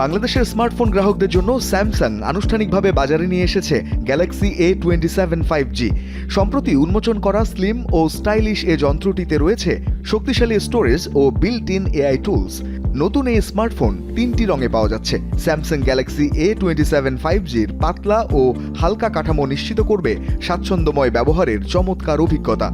বাংলাদেশের স্মার্টফোন গ্রাহকদের জন্য স্যামসাং আনুষ্ঠানিকভাবে বাজারে নিয়ে এসেছে গ্যালাক্সি A27 5G। সম্প্রতি উন্মোচন করা স্লিম ও স্টাইলিশ এ যন্ত্রটিতে রয়েছে শক্তিশালী স্টোরেজ ও বিল্ট ইন এআই টুলস। নতুন এই স্মার্টফোন 3টি রঙে পাওয়া যাচ্ছে। স্যামসাং গ্যালাক্সি A27 5Gর পাতলা ও হালকা কাঠামো নিশ্চিত করবে স্বাচ্ছন্দ্যময় ব্যবহারের চমৎকার অভিজ্ঞতা।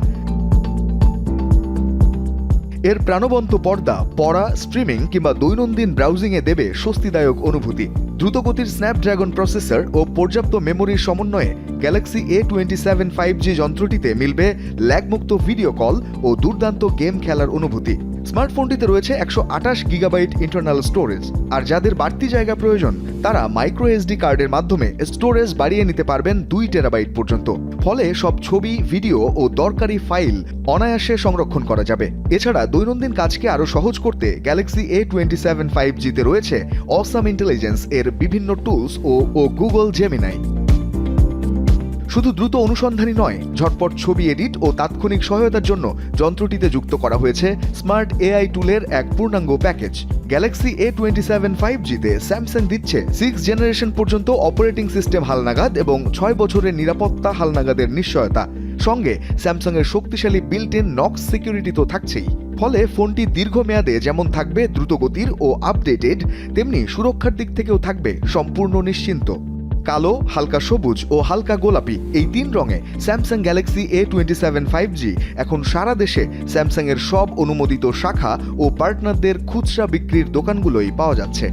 এর প্রাণবন্ত পর্দা পড়া, স্ট্রিমিং কিংবা দৈনন্দিন ব্রাউজিংয়ে দেবে স্বস্তিদায়ক অনুভূতি। দ্রুতগতির স্ন্যাপড্রাগন প্রসেসর ও পর্যাপ্ত মেমোরির সমন্বয়ে গ্যালাক্সি A27 5G যন্ত্রটিতে মিলবে ল্যাগমুক্ত ভিডিও কল ও দুর্দান্ত গেম খেলার অনুভূতি। স্মার্টফোনটিতে রয়েছে 128 গিগাবাইট ইন্টারনাল স্টোরেজ, আর যাদের বাড়তি জায়গা প্রয়োজন তারা মাইক্রো এসডি কার্ডের মাধ্যমে স্টোরেজ বাড়িয়ে নিতে পারবেন 2 টেরাবাইট পর্যন্ত। ফলে সব ছবি, ভিডিও ও দরকারি ফাইল অনায়াসে সংরক্ষণ করা যাবে। এছাড়া দৈনন্দিন কাজকে আরও সহজ করতে গ্যালাক্সি A27 5Gতে রয়েছে অসাম ইন্টেলিজেন্স এর বিভিন্ন টুলস ও গুগল জেমিনাই। শুধু দ্রুত অনুসন্ধানই নয়, ঝটপট ছবি এডিট ও তাৎক্ষণিক সহায়তার জন্য যন্ত্রটিতে যুক্ত করা হয়েছে স্মার্ট এআই টুলের এক পূর্ণাঙ্গ প্যাকেজ। গ্যালাক্সি A27 5Gতে স্যামসাং দিচ্ছে 6th জেনারেশন পর্যন্ত অপারেটিং সিস্টেম হালনাগাদ এবং 6 বছরের নিরাপত্তা হালনাগাদের নিশ্চয়তা। সঙ্গে স্যামসাংয়ের শক্তিশালী বিল্ট ইন নক্স সিকিউরিটি তো থাকছেই। ফলে ফোনটি দীর্ঘমেয়াদে যেমন থাকবে দ্রুতগতির ও আপডেটেড, তেমনি সুরক্ষার দিক থেকেও থাকবে সম্পূর্ণ নিশ্চিন্ত। কালো, হালকা সবুজ ও হালকা গোলাপি এই 3 রঙে স্যামসাং গ্যালাক্সি A27 5G এখন সারা দেশে স্যামসাংয়ের সব অনুমোদিত শাখা ও পার্টনারদের খুচরা বিক্রির দোকানগুলোই পাওয়া যাচ্ছে।